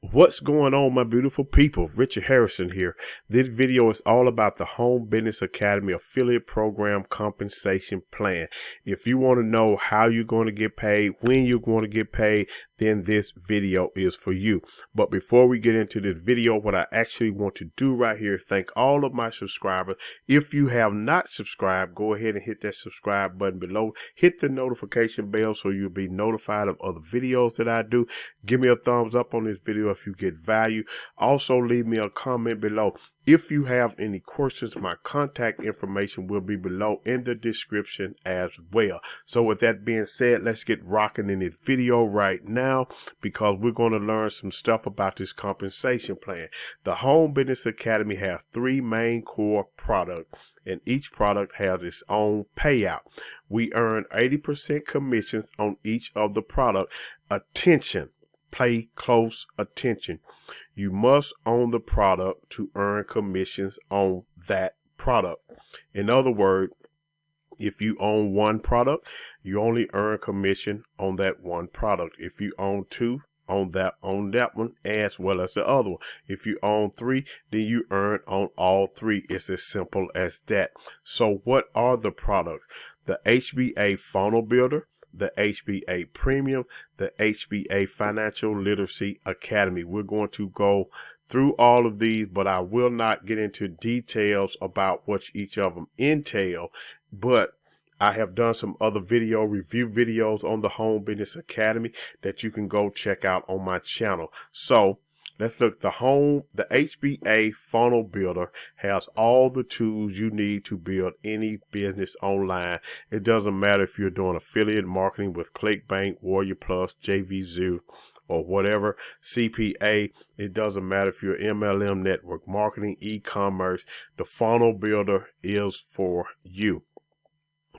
What's going on, my beautiful people? Richard Hairston here. This video is all about the Home Business Academy affiliate program compensation plan. If you want to know how you're going to get paid, when you're going to get paid, then this video is for you. But before we get into this video, what I actually want to do right here is thank all of my subscribers. If you have not subscribed, go ahead and hit that subscribe button below. Hit the notification bell so you'll be notified of other videos that I do. Give me a thumbs up on this video if you get value. Also, leave me a comment below. If you have any questions, my contact information will be below in the description as well. So with that being said, let's get rocking in this video right now, because we're going to learn some stuff about this compensation plan. The Home Business Academy has three main core products, and each product has its own payout. We earn 80% commissions on each of the product. Attention. Pay close attention. You must own the product to earn commissions on that product. In other words, if you own one product, you only earn commission on that one product. If you own two, on that one as well as the other one. If you own three, then you earn on all three. It's as simple as that. So what are the products? The HBA Funnel Builder, the HBA Premium, the HBA Financial Literacy Academy. We're going to go through all of these, but I will not get into details about what each of them entail. But I have done some other review videos on the Home Business Academy that you can go check out on my channel. So let's look. The HBA Funnel Builder has all the tools you need to build any business online. It doesn't matter if you're doing affiliate marketing with ClickBank, Warrior Plus, JVZoo, or whatever, CPA. It doesn't matter if you're MLM network marketing, e-commerce. The Funnel Builder is for you.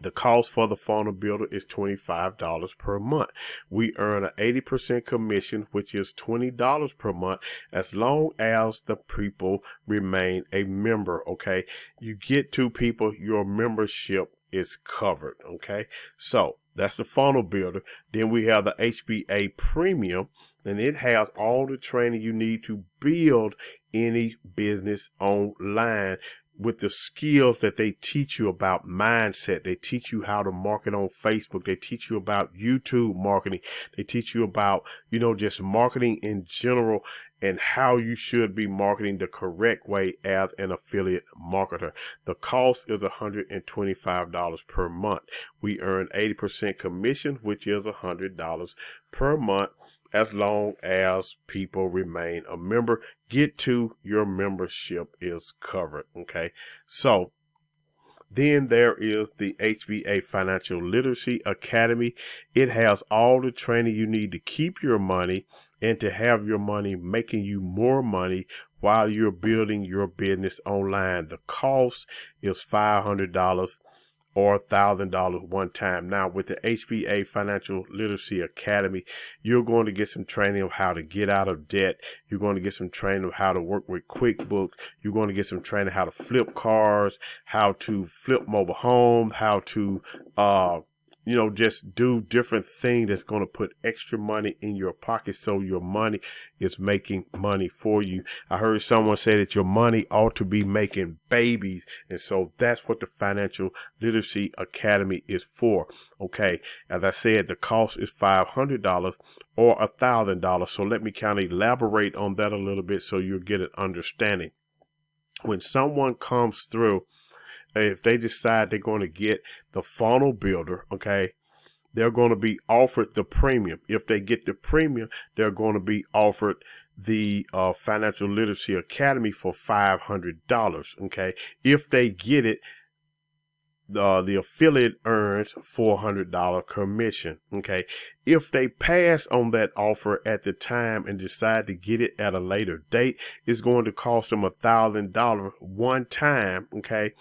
The cost for the Funnel Builder is $25 per month. We earn an 80% commission, which is $20 per month, as long as the people remain a member, okay? You get two people, your membership is covered, okay? So that's the Funnel Builder. Then we have the HBA Premium, and it has all the training you need to build any business online, with the skills that they teach you about mindset. They teach you how to market on Facebook. They teach you about YouTube marketing. They teach you about, just marketing in general and how you should be marketing the correct way as an affiliate marketer. The cost is $125 per month. We earn 80% commission, which is $100 per month, as long as people remain a member. Get to your membership is covered. Okay. So then there is the HBA Financial Literacy Academy. It has all the training you need to keep your money and to have your money making you more money while you're building your business online. The cost is $500 or $1,000 one time. Now, with the HBA Financial Literacy Academy, you're going to get some training of how to get out of debt. You're going to get some training of how to work with QuickBooks. You're going to get some training how to flip cars, how to flip mobile homes, how to, just do different things that's going to put extra money in your pocket, so your money is making money for you. I heard someone say that your money ought to be making babies. And so that's what the Financial Literacy Academy is for. Okay. As I said, the cost is $500 or $1,000. So let me kind of elaborate on that a little bit so you'll get an understanding. When someone comes through, if they decide they're going to get the Funnel Builder, okay, they're going to be offered the premium. If they get the premium, they're going to be offered the Financial Literacy Academy for $500. Okay. If they get it, the affiliate earns $400 commission. Okay. If they pass on that offer at the time and decide to get it at a later date, it's going to cost them $1,000 one time. Okay.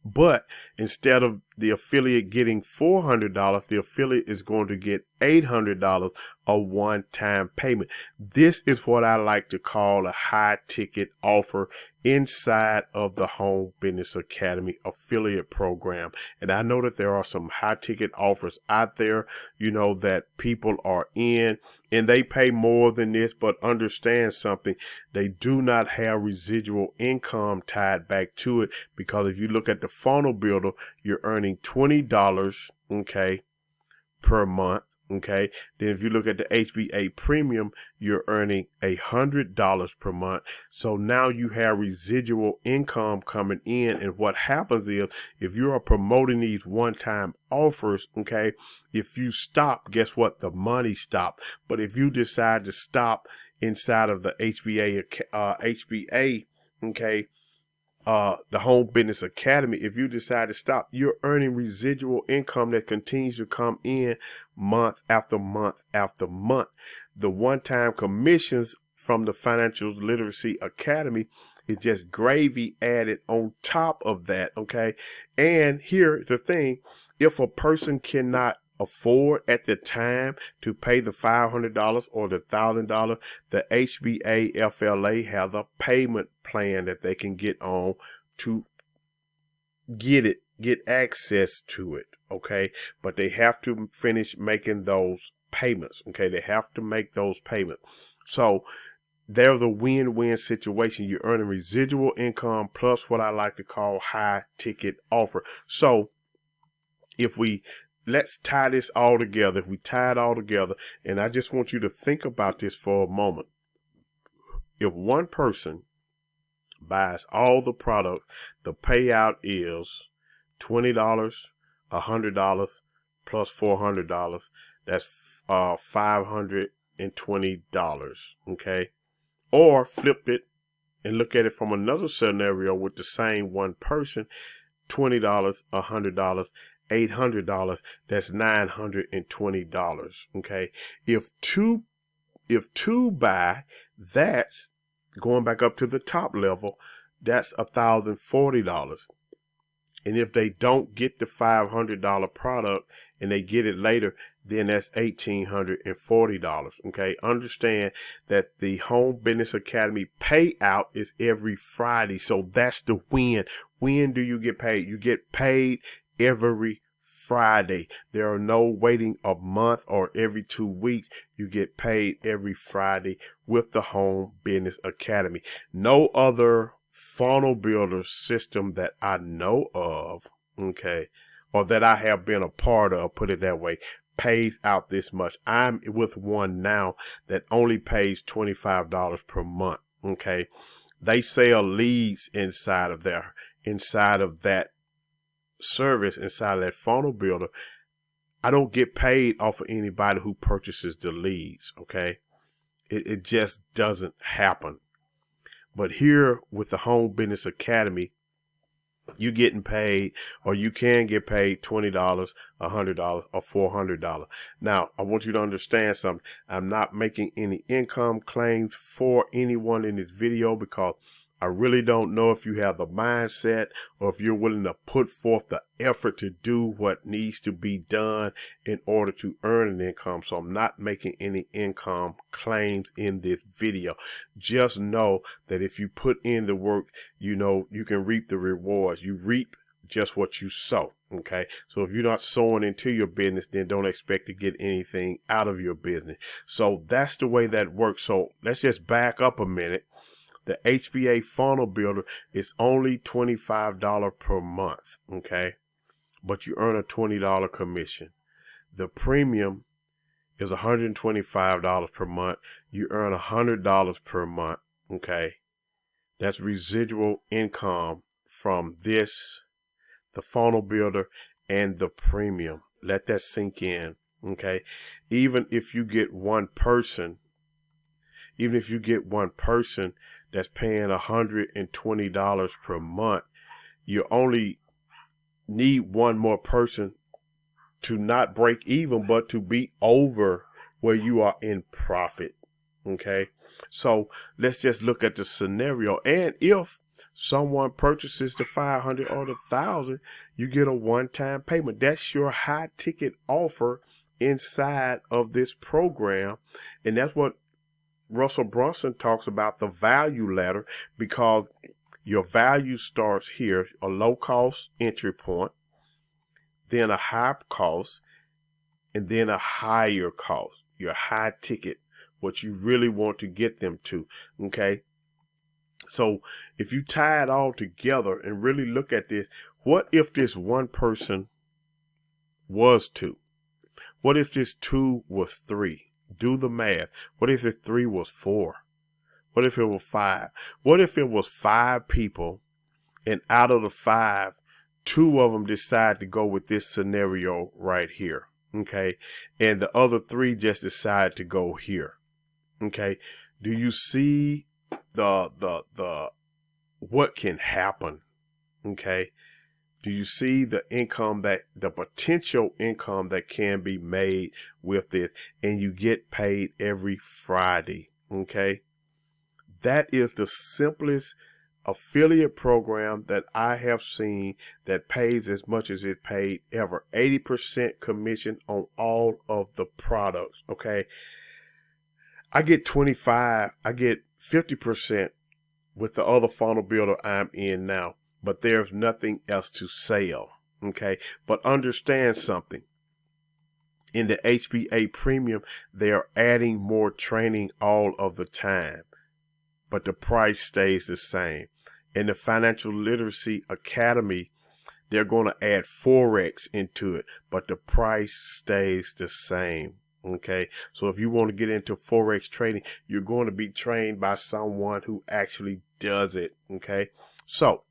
But instead of the affiliate getting $400, the affiliate is going to get $800, a one-time payment. This is what I like to call a high ticket offer inside of the Home Business Academy affiliate program. And I know that there are some high ticket offers out there, that people are in, and they pay more than this, but understand something. They do not have residual income tied back to it, because if you look at the funnel builder, you're earning $20, okay, per month. Okay. Then if you look at the HBA premium, you're earning $100 per month. So now you have residual income coming in. And what happens is, if you are promoting these one-time offers, okay, if you stop, guess what? The money stopped. But if you decide to stop inside of the HBA, okay, the Home Business Academy, if you decide to stop, you're earning residual income that continues to come in month after month after month. The one-time commissions from the Financial Literacy Academy is just gravy added on top of that, okay? And here's the thing: if a person cannot afford at the time to pay the $500 or the $1,000, the HBA FLA has a payment plan that they can get on to get access to it, okay? But they have to finish making those payments, okay? They have to make those payments. So there's a win-win situation. You're earning residual income plus what I like to call high ticket offer. So let's tie this all together. If we tie it all together, and I just want you to think about this for a moment. If one person buys all the product, the payout is $20, $100 plus $400. That's $520. Okay. Or flip it and look at it from another scenario with the same one person: $20, $100, $800. That's $920. Okay. If two buy, that's going back up to the top level. That's $1,040. And if they don't get the $500 product and they get it later, then that's $1,840. Okay. Understand that the Home Business Academy payout is every Friday. So that's the win. When do you get paid? You get paid every Friday. There are no waiting a month or every 2 weeks. You get paid every Friday with the Home Business Academy. No other funnel builder system that I know of, okay, or that I have been a part of, put it that way, pays out this much. I'm with one now that only pays $25 per month. Okay. They sell leads inside of that service, inside of that funnel builder. I don't get paid off of anybody who purchases the leads. Okay. It just doesn't happen. But here with the Home Business Academy, you're getting paid, or you can get paid $20, $100, or $400. Now, I want you to understand something. I'm not making any income claims for anyone in this video, because I really don't know if you have the mindset or if you're willing to put forth the effort to do what needs to be done in order to earn an income. So I'm not making any income claims in this video. Just know that if you put in the work, you can reap the rewards. You reap just what you sow. Okay. So if you're not sowing into your business, then don't expect to get anything out of your business. So that's the way that works. So let's just back up a minute. The HBA funnel builder is only $25 per month. Okay. But you earn a $20 commission. The premium is $125 per month. You earn $100 per month. Okay. That's residual income from this, the funnel builder, and the premium. Let that sink in. Okay. Even if you get one person that's paying $120 per month, you only need one more person to not break even, but to be over where you are in profit. Okay. So let's just look at the scenario. And if someone purchases the 500 or the 1,000, you get a one-time payment. That's your high ticket offer inside of this program. And that's what Russell Brunson talks about, the value ladder, because your value starts here, a low cost entry point, then a high cost, and then a higher cost, your high ticket, what you really want to get them to. Okay. So if you tie it all together and really look at this, what if this one person was 2? What if this 2 was 3? Do the math. What if this 3 was 4? What if it was 5? What if it was 5 people, and out of the 5, 2 of them decide to go with this scenario right here? Okay. And the other 3 just decide to go here. Okay. Do you see the what can happen? Okay. Do you see the income, that the potential income that can be made with this, and you get paid every Friday? Okay. That is the simplest affiliate program that I have seen that pays as much as it paid ever. 80% commission on all of the products. Okay. I get 25, I get 50% with the other funnel builder I'm in now, but there's nothing else to sell. Okay. But understand something. In the HBA premium, they are adding more training all of the time, but the price stays the same. In the Financial Literacy Academy, they're going to add Forex into it, but the price stays the same. Okay. So if you want to get into Forex trading, you're going to be trained by someone who actually does it. Okay. So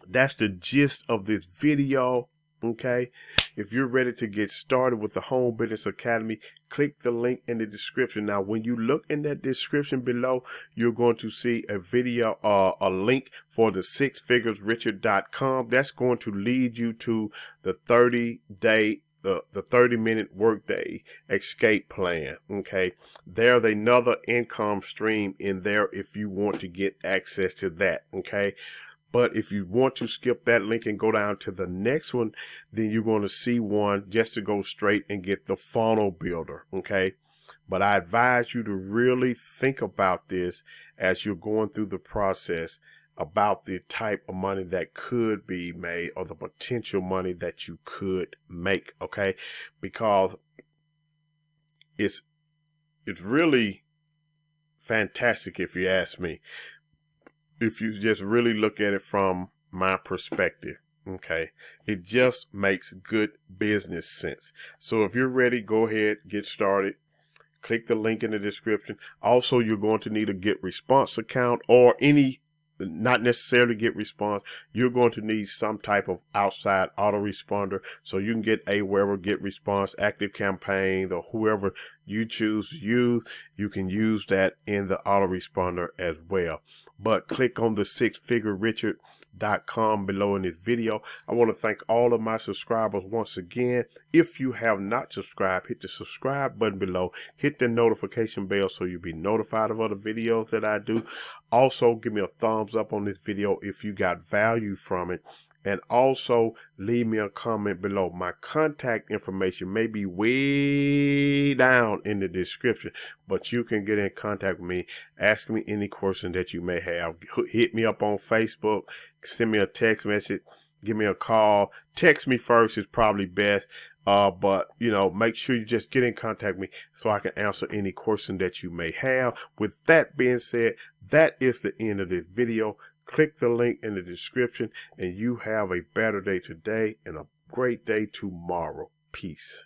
that's the gist of this video. Okay. If you're ready to get started with the Home Business Academy, click the link in the description. Now, when you look in that description below, you're going to see a video, a link for the sixfiguresricher.com. That's going to lead you to the 30-day, the 30-minute workday escape plan. Okay. There's another income stream in there if you want to get access to that. Okay. But if you want to skip that link and go down to the next one, then you're going to see one just to go straight and get the funnel builder. Okay. But I advise you to really think about this as you're going through the process, about the type of money that could be made, or the potential money that you could make. Okay. Because it's really fantastic, if you ask me, if you just really look at it from my perspective. Okay. It just makes good business sense. So if you're ready, go ahead, get started. Click the link in the description. Also, you're going to need a Get Response account, or not necessarily Get Response. You're going to need some type of outside autoresponder, so you can get Aweber, Get Response, Active Campaign, or whoever you choose to use. You can use that in the autoresponder as well. But click on the sixfiguresricher.com below in this video. I want to thank all of my subscribers once again. If you have not subscribed, hit the subscribe button below. Hit the notification bell so you'll be notified of other videos that I do. Also, give me a thumbs up on this video if you got value from it. And also leave me a comment below. My contact information may be way down in the description, but you can get in contact with me. Ask me any question that you may have. Hit me up on Facebook. Send me a text message. Give me a call. Text me first is probably best. But, make sure you just get in contact with me so I can answer any question that you may have. With that being said, that is the end of this video. Click the link in the description, and you have a better day today and a great day tomorrow. Peace.